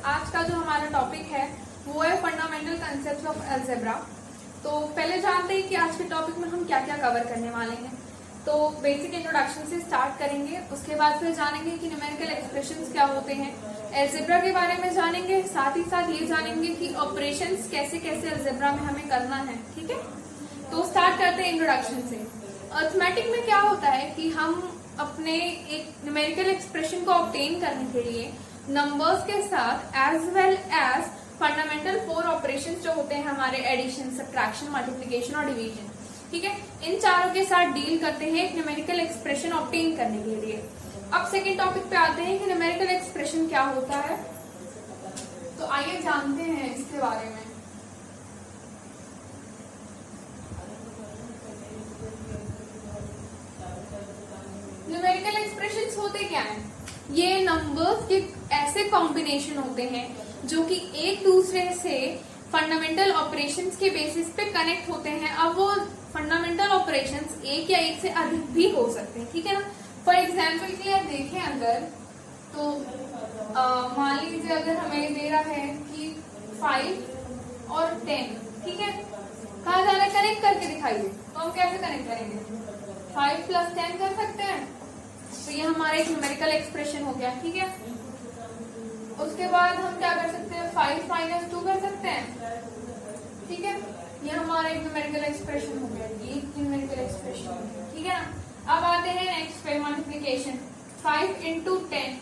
आज का जो हमारा टॉपिक है वो है फंडामेंटल कंसेप्ट्स ऑफ अलजेब्रा। तो पहले जानते हैं कि आज के टॉपिक में हम क्या क्या कवर करने वाले हैं। तो बेसिक इंट्रोडक्शन से स्टार्ट करेंगे, उसके बाद फिर जानेंगे कि न्यूमेरिकल एक्सप्रेशंस क्या होते हैं, अलजेब्रा के बारे में जानेंगे, साथ ही साथ ये जानेंगे कि ऑपरेशंस कैसे कैसे अलजेब्रा में हमें करना है। ठीक है, तो स्टार्ट करते हैं इंट्रोडक्शन से। अरिथमेटिक में क्या होता है कि हम अपने एक न्यूमेरिकल एक्सप्रेशन को ऑब्टेन करने के लिए नंबर्स के साथ as well as fundamental 4 operations जो होते हैं हमारे एडिशन, सब्ट्रैक्शन, मल्टीप्लिकेशन और डिवीजन, ठीक है, इन चारों के साथ डील करते हैं एक न्यूमेरिकल एक्सप्रेशन ऑब्टेन करने के लिए। अब सेकेंड टॉपिक पे आते हैं कि न्यूमेरिकल एक्सप्रेशन क्या होता है। तो आइए जानते हैं इसके बारे में। न्यूमेरिकल एक्सप्रेशंस होते क्या हैं? ये नंबर्स के ऐसे कॉम्बिनेशन होते हैं जो कि एक दूसरे से फंडामेंटल ऑपरेशंस के बेसिस पे कनेक्ट होते हैं। अब वो फंडामेंटल ऑपरेशंस एक या एक से अधिक भी हो सकते हैं, ठीक है ना। फॉर एग्जाम्पल के लिए देखें अगर, तो मान लीजिए अगर हमें दे रहा है कि 5 और 10, ठीक है, कहा जा रहा है कनेक्ट करके दिखाइए, तो हम कैसे कनेक्ट करेंगे? 5 + 10 कर सकते हैं, तो ये हमारा एक न्यूमेरिकल एक्सप्रेशन हो गया, ठीक है। उसके बाद हम क्या कर सकते हैं? 5 - 2 कर सकते हैं, ठीक है, ये हमारा एक न्यूमेरिकल एक्सप्रेशन हो गया, ये न्यूमेरिकल एक्सप्रेशन, ठीक है ना। अब आते हैं नेक्स्ट पे, मल्टीप्लिकेशन। 5 × 10,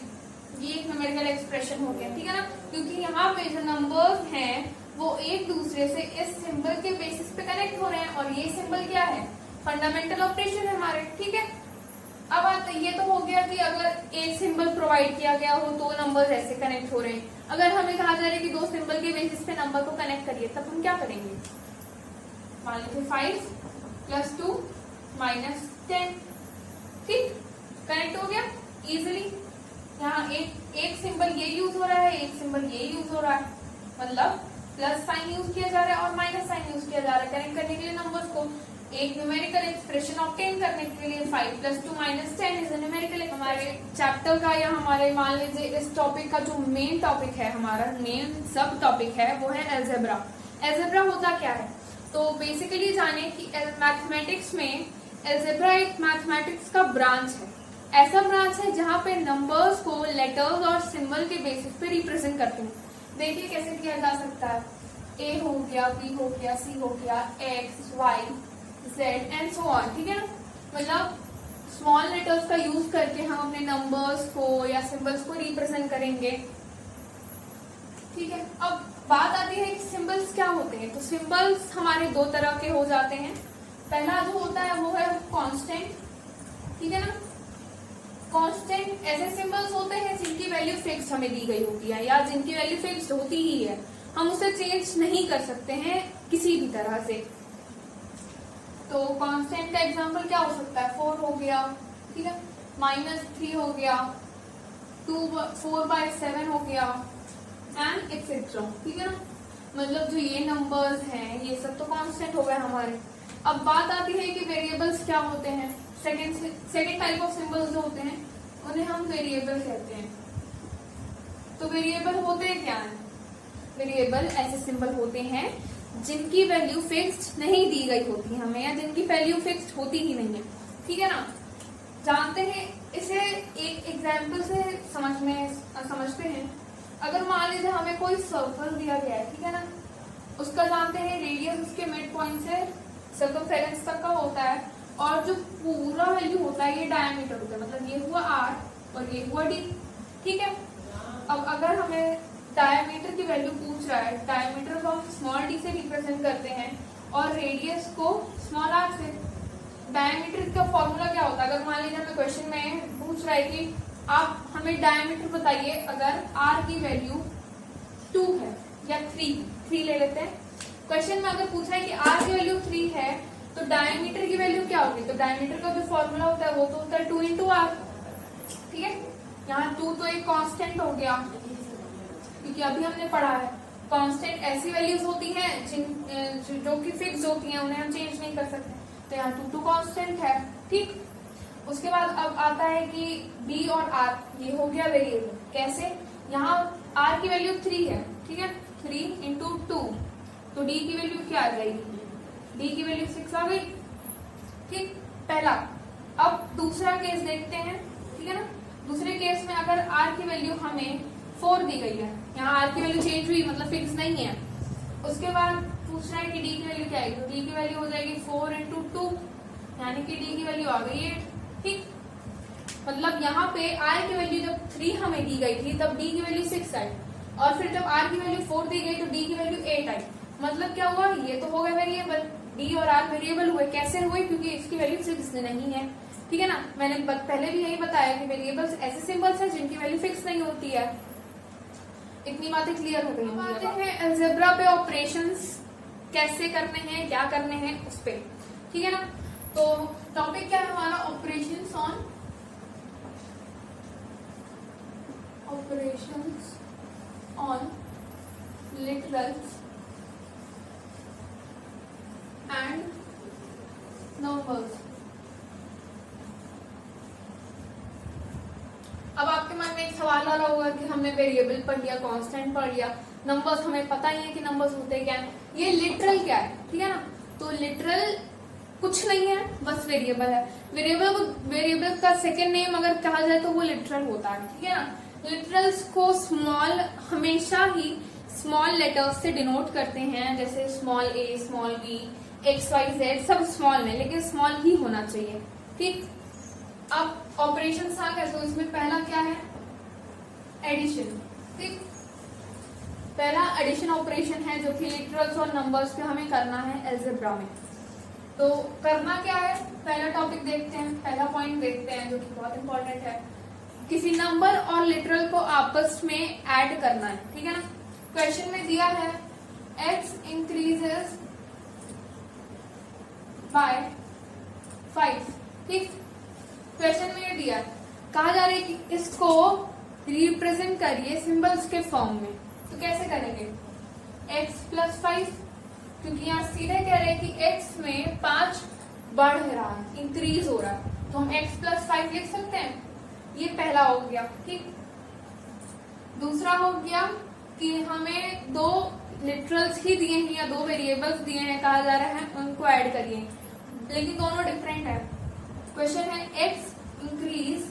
ये एक न्यूमेरिकल एक्सप्रेशन हो गया, ठीक है ना, क्योंकि यहाँ पे जो नंबर्स हैं वो एक दूसरे से इस सिंबल के बेसिस पे कनेक्ट हो रहे हैं, और ये सिंबल क्या है? फंडामेंटल ऑपरेशन है हमारे, ठीक है। अब आते, ये तो हो गया कि अगर एक सिंबल प्रोवाइड किया गया हो तो नंबर ऐसे कनेक्ट हो रहे हैं। अगर हमें कहा जा रहा है कि 2 सिंबल के बेसिस पे नंबर को कनेक्ट करिए, तब हम क्या करेंगे? मान लीजिए 5 + 2 - 10, ठीक, कनेक्ट हो गया इजिली। यहाँ एक सिंबल ये यूज हो रहा है, एक सिंबल ये यूज हो रहा है, मतलब प्लस साइन यूज किया जा रहा है और माइनस साइन यूज किया जा रहा है कनेक्ट करने के लिए नंबर्स को। एक न्यूमेरिकल एक्सप्रेशन ऑब्टेन करने के लिए 5 + 2 - 10 इज न्यूमेरिकल। हमारे चैप्टर का या हमारे मान लीजिए इस टॉपिक का जो मेन टॉपिक है, हमारा मेन सब टॉपिक है, वो है अलजेब्रा। अलजेब्रा होता क्या है? तो बेसिकली जाने कि मैथमेटिक्स में अलजेब्रा एक मैथमेटिक्स का ब्रांच है, ऐसा ब्रांच है जहाँ पे नंबर्स को लेटर्स और सिंबल के बेसिस पे रिप्रेजेंट करते हैं। देखिए कैसे किया जा सकता है, ए हो गया, बी हो गया, सी हो गया, x, y, Z and so on, ठीक है ना। मतलब स्मॉल लेटर्स का यूज करके हम अपने नंबर्स को या सिंबल्स को रिप्रेजेंट करेंगे, ठीक है। अब बात आती है कि सिंबल्स क्या होते हैं। तो सिंबल्स हमारे 2 तरह के हो जाते हैं। पहला जो होता है वो है कांस्टेंट, ठीक है ना। कांस्टेंट ऐसे सिंबल्स होते हैं जिनकी वैल्यू फिक्स हमें दी गई होती है, या जिनकी वैल्यू फिक्स होती ही है, हम उसे चेंज नहीं कर सकते हैं किसी भी तरह से। तो कांस्टेंट का एग्जांपल क्या हो सकता है? 4 हो गया, ठीक है, -3 हो गया, 4/7 हो गया, एंड एक्सेट्रा, ठीक है ना। मतलब जो ये नंबर्स हैं ये सब तो कांस्टेंट हो गए हमारे। अब बात आती है कि वेरिएबल्स क्या होते हैं। सेकेंड टाइप ऑफ सिंबल्स जो होते हैं उन्हें हम वेरिएबल कहते हैं। तो वेरिएबल होते क्या हैं? वेरिएबल ऐसे सिंबल होते हैं जिनकी वैल्यू फिक्स्ड नहीं दी गई होती हमें, या जिनकी वैल्यू फिक्स्ड होती ही नहीं है, ठीक है ना। जानते हैं इसे एक एग्जाम्पल से समझते हैं। अगर मान लीजिए हमें कोई सर्कल दिया गया है, ठीक है ना, उसका जानते हैं रेडियस उसके मिड पॉइंट से सर्कमफेरेंस तक का होता है, और जो पूरा वैल्यू होता है ये डायमीटर होता है, मतलब ये हुआ r और ये हुआ d, ठीक है। अब अगर हमें डायमीटर की वैल्यू पूछ रहा है, डायमीटर को हम स्मॉल d से रिप्रेजेंट करते हैं और रेडियस को स्मॉल r से। डायमीटर का फॉर्मूला क्या होता है? अगर मान लीजिए हमें क्वेश्चन में पूछ रहा है कि आप हमें डायमीटर बताइए अगर r की वैल्यू 2 है या 3 ले लेते हैं। क्वेश्चन में अगर पूछा है कि r की वैल्यू 3 है तो डायमीटर की वैल्यू क्या होगी? तो डायमीटर का जो फॉर्मूला होता है वो तो होता है 2 × r, ठीक है। यहाँ 2 तो एक कांस्टेंट हो गया, क्योंकि अभी हमने पढ़ा है कांस्टेंट ऐसी वैल्यूज होती हैं जो कि फिक्स होती हैं, उन्हें हम चेंज नहीं कर सकते। तो यहाँ 2 तो कांस्टेंट है, ठीक। उसके बाद अब आता है कि b और r, ये हो गया वेरिएबल। कैसे? यहाँ r r की वैल्यू 3 है, ठीक है, 3 इंटू 2, तो d की वैल्यू क्या आ जाएगी, d की वैल्यू 6 आ गई, ठीक, पहला। अब दूसरा केस देखते हैं, ठीक है ना। दूसरे केस में अगर r की वैल्यू हमें 4 दी गई है, यहाँ r की वैल्यू चेंज हुई मतलब फिक्स नहीं है, उसके बाद पूछ रहा है कि d की वैल्यू क्या आएगी, तो d की वैल्यू हो जाएगी 4 इंटू 2, यानी कि d की वैल्यू आ गई है, ठीक। मतलब यहाँ पे r की वैल्यू जब 3 हमें दी गई थी तब d की वैल्यू 6 आई, और फिर जब r की वैल्यू 4 दी गई तो d की वैल्यू 8 आई। मतलब क्या हुआ, ये तो हो गया वेरिएबल, d और r वेरिएबल हुए, कैसे हुए, क्योंकि इसकी वैल्यू 6 नहीं है, ठीक है ना। मैंने पहले भी यही बताया कि वेरिएबल्स ऐसे सिंबल्स हैं जिनकी वैल्यू फिक्स नहीं होती है। इतनी बातें क्लियर हो गई। आते हैं अलजेब्रा पे, ऑपरेशंस कैसे करने हैं, क्या करने हैं उस पे, ठीक है ना। तो टॉपिक क्या है हमारा, operations on literals and numbers. अब आपके मन में एक सवाल आ रहा होगा कि हमने वेरिएबल पढ़ लिया, कांस्टेंट पढ़ लिया, नंबर्स हमें पता ही है कि नंबर्स होते क्या है, ये लिटरल क्या है, ठीक है ना। तो लिटरल कुछ नहीं है, बस वेरिएबल है। वेरिएबल का सेकेंड नेम अगर कहा जाए तो वो लिटरल होता है, ठीक है ना। लिटरल्स को स्मॉल, हमेशा ही स्मॉल लेटर्स से डिनोट करते हैं, जैसे small a, small b, x, y, z सब स्मॉल में, लेकिन स्मॉल ही होना चाहिए, ठीक। अब ऑपरेशन आ गए, तो इसमें पहला क्या है, एडिशन, ठीक। पहला एडिशन ऑपरेशन है जो कि लिटरल्स और नंबर्स पे हमें करना है अलजेब्रा में। तो करना क्या है, पहला टॉपिक देखते हैं, पहला पॉइंट देखते हैं जो कि बहुत इंपॉर्टेंट है। किसी नंबर और लिटरल को आपस में ऐड करना है, ठीक है ना। क्वेश्चन में दिया है x इंक्रीजेस बाय 5, ठीक। क्वेश्चन में ये दिया है, कहा जा रहा है कि इसको रिप्रेजेंट करिए सिंबल्स के फॉर्म में, तो कैसे करेंगे, x प्लस 5, क्योंकि यहाँ सीधे कह रहे हैं कि x में 5 बढ़ रहा है, इंक्रीज हो रहा है, तो हम x प्लस 5 लिख सकते हैं। ये पहला हो गया, ठीक। दूसरा हो गया कि हमें 2 लिटरल्स ही दिए हैं या 2 वेरिएबल्स दिए हैं, कहा जा रहा है उनको ऐड करिए, लेकिन दोनों डिफरेंट है। क्वेश्चन है x इंक्रीजेस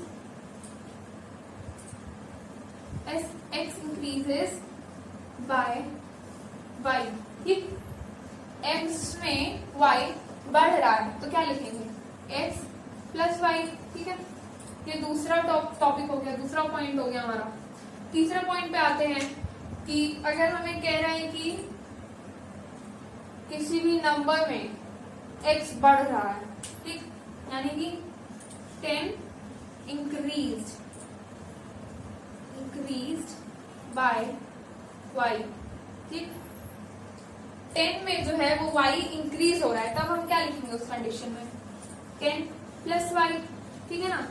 बाय y, ठीक। x में y बढ़ रहा है, तो क्या लिखेंगे, x प्लस y, ठीक है। ये दूसरा टॉपिक हो गया, दूसरा पॉइंट हो गया हमारा। तीसरा पॉइंट पे आते हैं कि अगर हमें कह रहे हैं कि किसी भी नंबर में x बढ़ रहा है, ठीक, यानी कि 10 इंक्रीज्ड बाय y, ठीक। 10 में जो है वो y इंक्रीज हो रहा है, तब हम क्या लिखेंगे उस कंडीशन में, 10 प्लस y, ठीक है ना।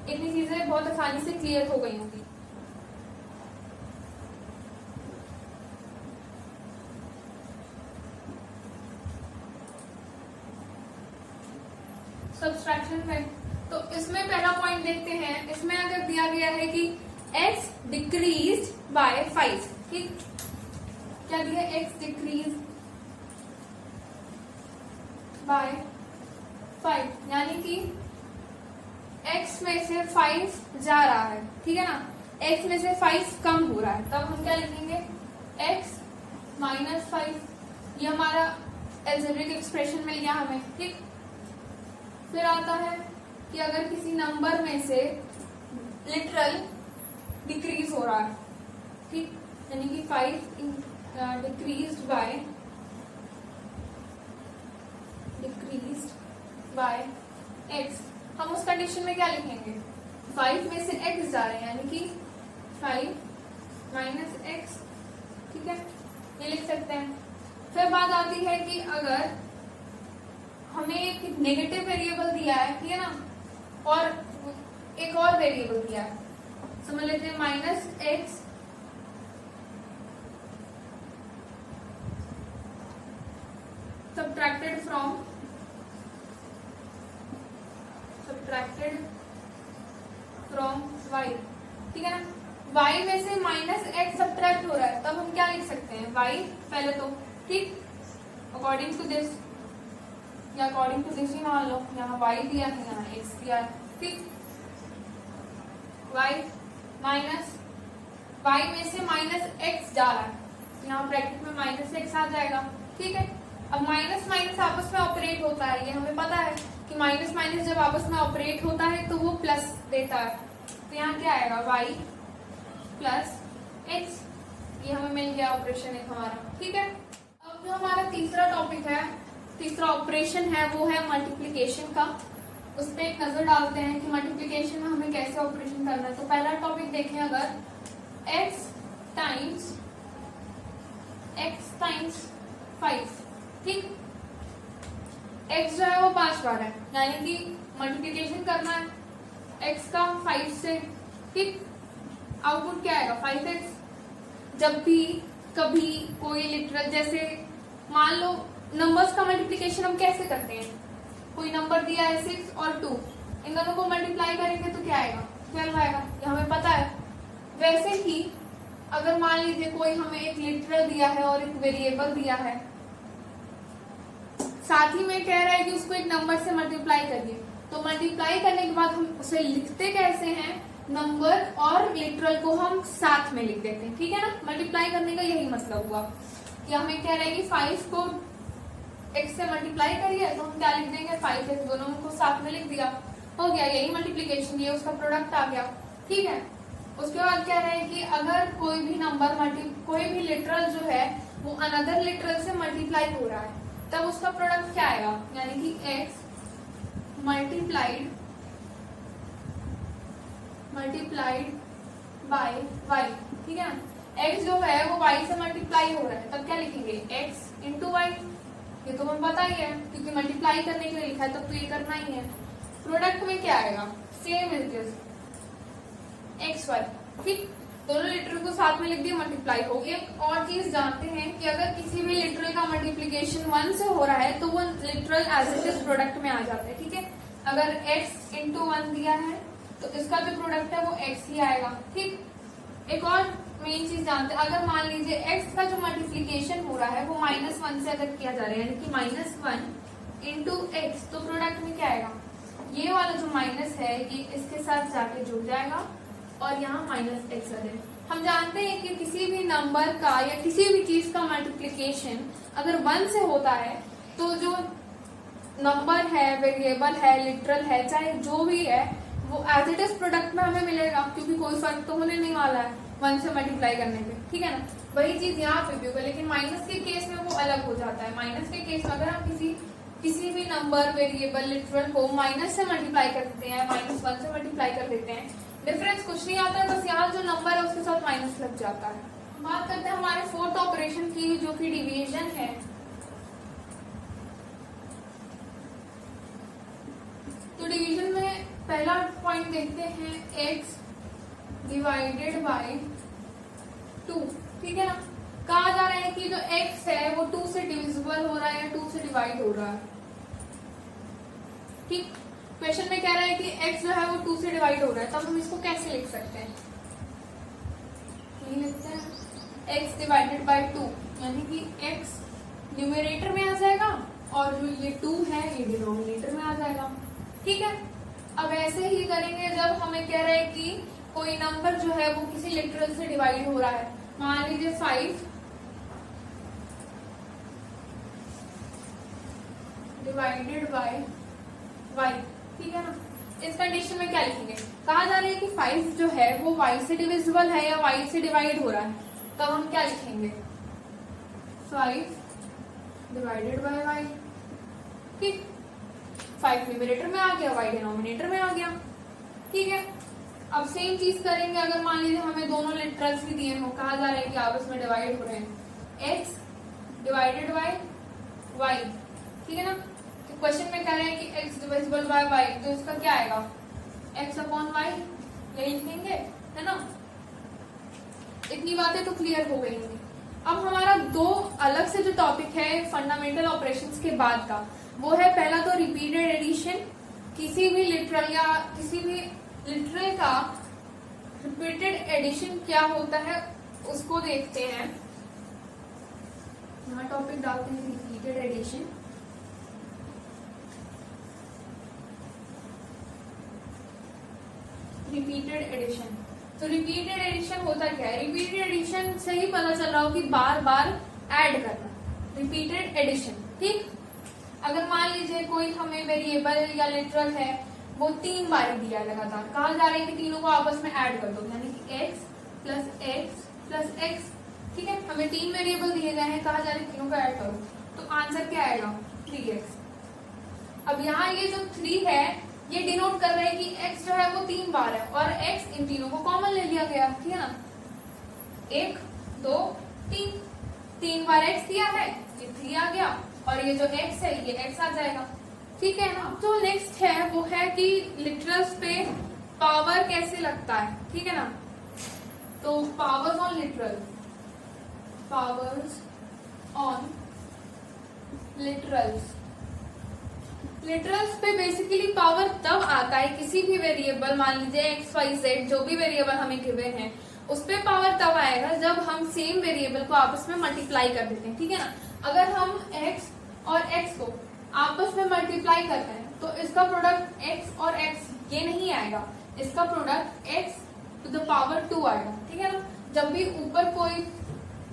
इतनी चीजें बहुत आसानी से क्लियर हो गई होंगी। सब्सट्रैक्शन में तो इसमें पहला पॉइंट देखते हैं। इसमें अगर दिया गया है कि x डिक्रीज्ड बाय 5, ठीक, क्या दिया, x डिक्रीज बाय 5, यानी कि x में से 5 जा रहा है, ठीक है ना, x में से 5 कम हो रहा है, तब हम क्या लिखेंगे, x माइनस 5। ये हमारा अलजेब्रिक एक्सप्रेशन मिल गया हमें, ठीक। फिर आता है कि अगर किसी नंबर में से लिटरल डिक्रीज हो रहा है, ठीक, यानी कि 5 डिक्रीज्ड बाय x, हम उस कंडीशन में क्या लिखेंगे, 5 में से x जा रहे हैं, यानी कि 5 माइनस x, ठीक है, ये लिख सकते हैं। फिर बात आती है कि अगर हमें एक नेगेटिव वेरिएबल दिया है, ठीक है ना, और एक और वेरिएबल दिया है, समझ लेते हैं, minus x subtracted from y, ठीक है ना। y में से माइनस x सब्ट्रैक्ट y पहले तो, ठीक, अकॉर्डिंग टू दिस या अकॉर्डिंग टू दिस ही मान लो, यहाँ y दिया है, यहाँ x दिया है, ठीक, y माइनस y में से माइनस x जा रहा है, यहाँ ब्रैकेट में माइनस x आ जाएगा, ठीक है। अब माइनस माइनस आपस में ऑपरेट होता है, ये हमें पता है कि माइनस माइनस जब आपस में ऑपरेट होता है तो वो प्लस देता है, तो यहाँ क्या आएगा y प्लस x, ये हमें मिल गया ऑपरेशन एक हमारा, ठीक है। अब जो हमारा तीसरा टॉपिक है, तीसरा ऑपरेशन है, वो है मल्टीप्लिकेशन का। उस पर एक नजर डालते हैं कि मल्टीप्लिकेशन में हमें कैसे ऑपरेशन करना है। तो पहला टॉपिक देखें, अगर x टाइम्स 5, ठीक, x जो है वो 5 बार है, यानी कि मल्टीप्लिकेशन करना है x का 5 से, ठीक, आउटपुट क्या आएगा 5x। जब भी कभी कोई लिटरल, जैसे मान लो नंबर्स का मल्टीप्लिकेशन हम कैसे करते हैं, कोई नंबर दिया है 6 और 2, इन दोनों को मल्टीप्लाई करेंगे तो क्या आएगा 12 आएगा, ये हमें पता है। वैसे ही अगर मान लीजिए कोई हमें एक लिटरल दिया है और एक वेरिएबल दिया है, साथ ही में कह रहा है कि उसको एक नंबर से मल्टीप्लाई करिए, तो मल्टीप्लाई करने के बाद हम उसे लिखते कैसे हैं, नंबर और लिटरल को हम साथ में लिख देते हैं, ठीक है ना। मल्टीप्लाई करने का यही मतलब हुआ कि हमें कह रहे हैं कि 5 को x से मल्टीप्लाई करिए, तो हम क्या लिख देंगे 5x, दोनों को साथ में लिख दिया, हो गया, यही मल्टीप्लीकेशन, ये उसका प्रोडक्ट आ गया, ठीक है। उसके बाद कह रहे हैं कि अगर कोई भी नंबर कोई भी लिटरल जो है वो अनदर लिटरल से मल्टीप्लाई हो रहा है, तब उसका प्रोडक्ट क्या आएगा, यानी कि x मल्टीप्लाइड बाय y, ठीक है ना। x जो है वो y से मल्टीप्लाई हो रहा है, तब क्या लिखेंगे x इंटू वाई, ये तो हमें पता ही है क्योंकि मल्टीप्लाई करने के लिए लिखा है, तब तो ये करना ही है। प्रोडक्ट में क्या आएगा, same is this x y, ठीक, दोनों लिटरल को साथ में लिख दिया, मल्टीप्लाई हो गया। एक और चीज जानते हैं कि अगर किसी भी लिटरल का मल्टीप्लीकेशन 1 से हो रहा है तो वो literal as it is product में आ जाता है, ठीक है। अगर x इंटू 1 दिया है तो इसका जो प्रोडक्ट है वो x ही आएगा, ठीक। एक और मेन चीज जानते हैं, अगर मान लीजिए x का जो मल्टीप्लीकेशन हो रहा है वो -1 से अगर किया जा रहा है, यानी कि -1 इंटू एक्स, तो प्रोडक्ट में क्या आएगा, ये वाला जो माइनस है ये इसके साथ जाके जुड़ जाएगा और यहाँ -x आ जाएगा। हम जानते हैं कि किसी भी नंबर का या किसी भी चीज का मल्टीप्लीकेशन अगर 1 से होता है तो जो नंबर है, वेरिएबल है, लिटरल है, चाहे जो भी है, वो एज इट इज प्रोडक्ट में हमें मिलेगा, क्योंकि कोई फर्क तो होने नहीं वाला है 1 से मल्टीप्लाई करने पे, ठीक है ना। वही चीज यहाँ पे भी होगा, लेकिन माइनस के केस में वो अलग हो जाता है। माइनस के केस में अगर हम किसी भी नंबर, वेरिएबल, लिटरल को माइनस से मल्टीप्लाई करते हैं, -1 से मल्टीप्लाई कर देते हैं, डिफरेंस कुछ नहीं आता है, बस यहाँ जो नंबर है उसके साथ माइनस लग जाता है। बात करते हैं हमारे फोर्थ ऑपरेशन की, जो कि डिवीजन है। तो डिवीजन में पहला पॉइंट देखते हैं x डिवाइडेड बाय 2, ठीक है ना। कहा जा रहा है कि जो x है वो 2 से डिविजिबल हो रहा है या 2 से डिवाइड हो रहा है, ठीक। क्वेश्चन में कह रहा है कि x जो है वो 2 से डिवाइड हो रहा है, तब हम इसको कैसे लिख सकते हैं, लिखते हैं x डिवाइडेड बाय 2, यानी कि x न्यूमरेटर में आ जाएगा और जो ये 2 है ये डिनोमिनेटर में आ जाएगा, ठीक है। अब ऐसे ही करेंगे जब हमें कह रहा है कि कोई नंबर जो है वो किसी लिटरल से डिवाइड हो रहा है, मान लीजिए 5 डिवाइडेड बाय y, ठीक है ना। इस कंडीशन में क्या लिखेंगे, कहा जा रहा है कि 5 जो है वो y से डिविजिबल है या y से डिवाइड हो रहा है, तब हम क्या लिखेंगे 5 डिवाइडेड बाय y, ठीक। 5 न्यूमरेटर में आ गया, y डिनोमिनेटर में आ गया, ठीक है। अब सेम चीज करेंगे, अगर मान लीजिए हमें दोनों लिटरल्स भी दिए हो, कहा जा रहा है कि आपस में डिवाइड हो रहे हैं, x डिवाइडेड बाय y, ठीक है ना। तो क्वेश्चन में कह रहे हैं कि x डिविजिबल बाय y, तो इसका क्या आएगा x अपॉन y, यही लिखेंगे, है ना। इतनी बातें तो क्लियर हो गई होंगी। अब हमारा दो अलग से जो टॉपिक है फंडामेंटल ऑपरेशंस के बाद का, वो है पहला तो रिपीटेड एडिशन। किसी भी लिटरल या किसी भी लिटरल का रिपीटेड एडिशन क्या होता है उसको देखते हैं। यहाँ टॉपिक डालते हैं रिपीटेड एडिशन। रिपीटेड एडिशन, तो रिपीटेड एडिशन होता क्या है? रिपीटेड एडिशन से ही पता चल रहा हो कि बार बार ऐड करना, रिपीटेड एडिशन। ठीक, अगर मान लीजिए कोई हमें वेरिएबल या लिटरल है, वो 3 बार दिया है लगातार, कहा जा रहा है कि तीनों को आपस में ऐड कर दो, यानी कि x plus x plus x. ठीक है, हमें 3 वेरिएबल दिए गए हैं, कहा जा रहा है तीनों को ऐड करो, तो आंसर क्या आएगा? 3x। अब यहाँ ये जो 3 है ये डिनोट कर रहा है कि x जो है वो 3 बार है और x इन तीनों को कॉमन ले लिया गया, ठीक है ना? 1 2 3, 3 बार x दिया है, ये 3 आ गया, और ये जो x है ये x आ जाएगा। ठीक है ना? तो नेक्स्ट है वो है कि लिटरल्स पे पावर कैसे लगता है, ठीक है ना? तो powers on literal, powers on literals, literals पे बेसिकली पावर तब आता है किसी भी वेरिएबल, मान लीजिए एक्स वाई जेड जो भी वेरिएबल हमें गिवन है, उस पे पावर तब आएगा जब हम सेम वेरिएबल को आपस में मल्टीप्लाई कर देते हैं। ठीक है ना? अगर हम x और x को आपस में मल्टीप्लाई करते हैं तो इसका प्रोडक्ट x और x ये नहीं आएगा, इसका product x to the power 2 आएगा। ठीक है ना? जब भी ऊपर कोई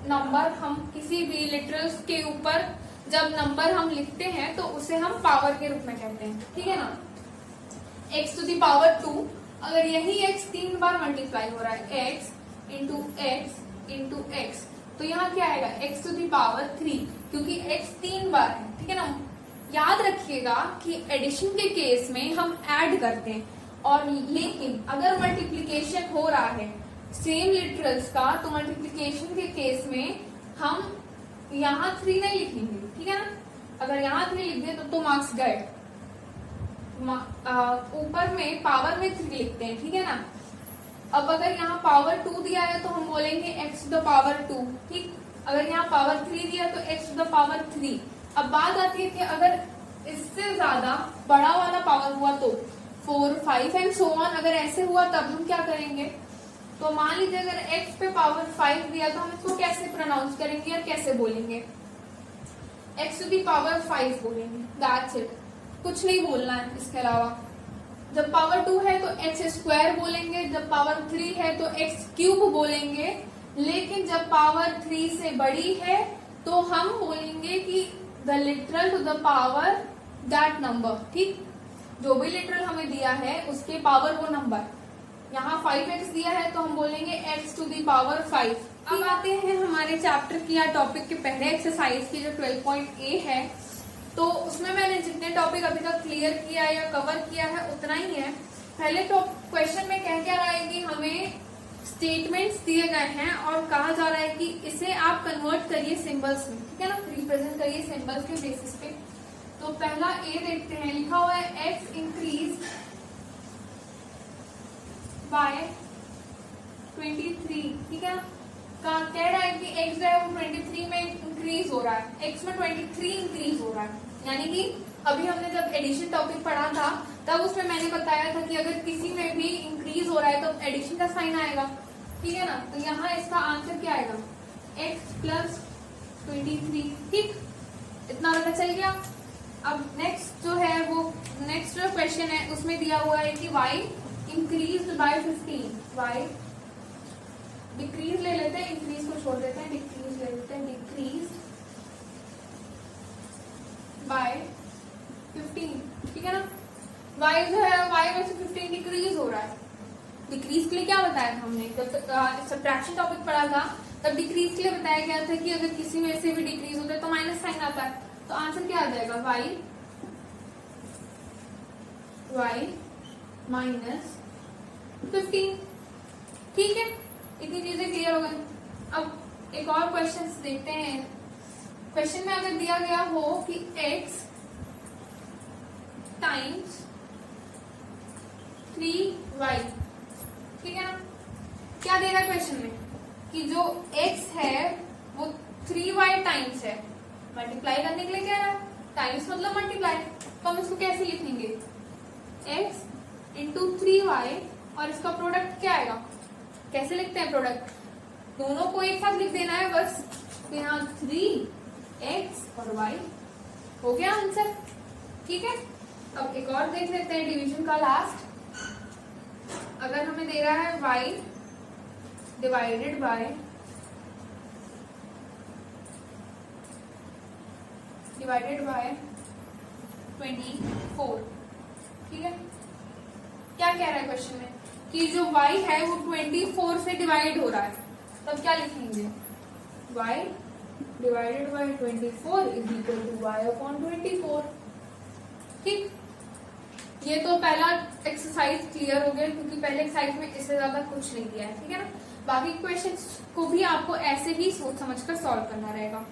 नंबर हम किसी भी लिटरल्स के ऊपर जब नंबर हम लिखते हैं तो उसे हम पावर के रूप में कहते हैं। ठीक है ना? x टू द पावर 2, अगर यही x 3 बार मल्टीप्लाई हो रहा है, x इंटू एक्स, तो यहाँ क्या आएगा? x टू द पावर 3, क्योंकि x 3 बार है। ठीक है ना? याद रखिएगा कि एडिशन के केस में हम ऐड करते हैं, और लेकिन अगर मल्टीप्लिकेशन हो रहा है सेम लिटरल्स का, तो मल्टीप्लिकेशन के केस में हम यहाँ 3 नहीं लिखेंगे। ठीक है ना? अगर यहाँ 3 लिख दिए तो मार्क्स गए, ऊपर में पावर में 3 लिखते हैं। ठीक है ना? अब अगर यहाँ पावर 2 दिया है तो हम बोलेंगे x टू द पावर 2। ठीक, अगर यहाँ पावर 3 दिया तो x टू द पावर 3। अब बात आती है कि अगर इससे ज्यादा बड़ा वाला पावर हुआ तो 4 5 एंड सो ऑन, अगर ऐसे हुआ तब हम क्या करेंगे? तो मान लीजिए अगर x पे पावर 5 दिया तो हम इसको कैसे प्रोनाउंस करेंगे या कैसे बोलेंगे? x टू द पावर 5 बोलेंगे, दैट्स इट, कुछ नहीं बोलना है इसके अलावा। जब पावर 2 है तो x स्क्वायर बोलेंगे, जब पावर 3 है तो x क्यूब बोलेंगे, लेकिन जब पावर 3 से बड़ी है तो हम बोलेंगे कि the literal to the power that number. ठीक, जो भी लिटरल हमें दिया है उसके पावर वो नंबर, यहाँ 5x दिया है तो हम बोलेंगे x टू द पावर 5। अब आते हैं हमारे चैप्टर की या टॉपिक के पहले एक्सरसाइज की जो 12.a है। तो उसमें मैंने जितने टॉपिक अभी तक क्लियर किया या कवर किया है उतना ही है। पहले तो क्वेश्चन में कह क्या रहा है कि हमें स्टेटमेंट्स दिए गए हैं और कहा जा रहा है कि इसे आप कन्वर्ट करिए सिंबल्स में। ठीक है ना? रिप्रेजेंट करिए सिंबल्स के बेसिस पे। तो पहला ए देखते हैं, लिखा हुआ है x इंक्रीज बाय 23। ठीक है ना? कह रहा है कि x जो है वो 23 में इंक्रीज हो रहा है, x में 23 इंक्रीज हो रहा है। यानी कि अभी हमने जब एडिशन टॉपिक पढ़ा था तब उसमें मैंने बताया था कि अगर किसी में भी इंक्रीज हो रहा है तो एडिशन का साइन आएगा। ठीक है ना? तो यहाँ इसका आंसर क्या आएगा? x plus 23। ठीक, इतना पता चल गया। अब नेक्स्ट जो है वो नेक्स्ट जो क्वेश्चन है उसमें दिया हुआ है कि y increase by 15, y decrease ले लेते हैं, इंक्रीज को छोड़ देते हैं, डिक्रीज ले लेते हैं, डिक्रीज बाय 15। ठीक है ना? y जो है y में से 15 डिक्रीज हो रहा है। डिक्रीज के लिए क्या बताया था हमने? जब सब्ट्रैक्शन टॉपिक पढ़ा था तब डिक्रीज के लिए बताया गया था कि अगर किसी में से भी डिक्रीज होता है तो माइनस साइन आता है। तो आंसर क्या आ जाएगा? y minus 15। ठीक है, इतनी चीजें क्लियर हो गई। अब एक और क्वेश्चन देखते हैं। क्वेश्चन में अगर दिया गया हो कि x टाइम्स 3y, ठीक है ना? क्या दे रहा है क्वेश्चन में कि जो x है वो 3y टाइम्स है, मल्टीप्लाई करने के लिए क्या है? टाइम्स मतलब मल्टीप्लाई। तो हम इसको कैसे लिखेंगे? x इंटू 3y, और इसका प्रोडक्ट क्या आएगा? कैसे लिखते हैं प्रोडक्ट? दोनों को एक साथ लिख देना है बस। तो यहाँ 3 x और y। हो गया आंसर। ठीक है, अब एक और देख लेते हैं डिवीजन का लास्ट। अगर हमें दे रहा है y डिवाइडेड बाय 24, ठीक है। क्या कह रहा है क्वेश्चन में कि जो y है वो 24 से डिवाइड हो रहा है, तब क्या लिखेंगे, y divided by 24 is equal to y upon 24। ठीक, ये तो पहला एक्सरसाइज क्लियर हो गया, क्योंकि पहले एक्सरसाइज में इससे ज्यादा कुछ नहीं दिया है। ठीक है ना, बाकी क्वेश्चंस को भी आपको ऐसे ही सोच समझकर सॉल्व करना रहेगा।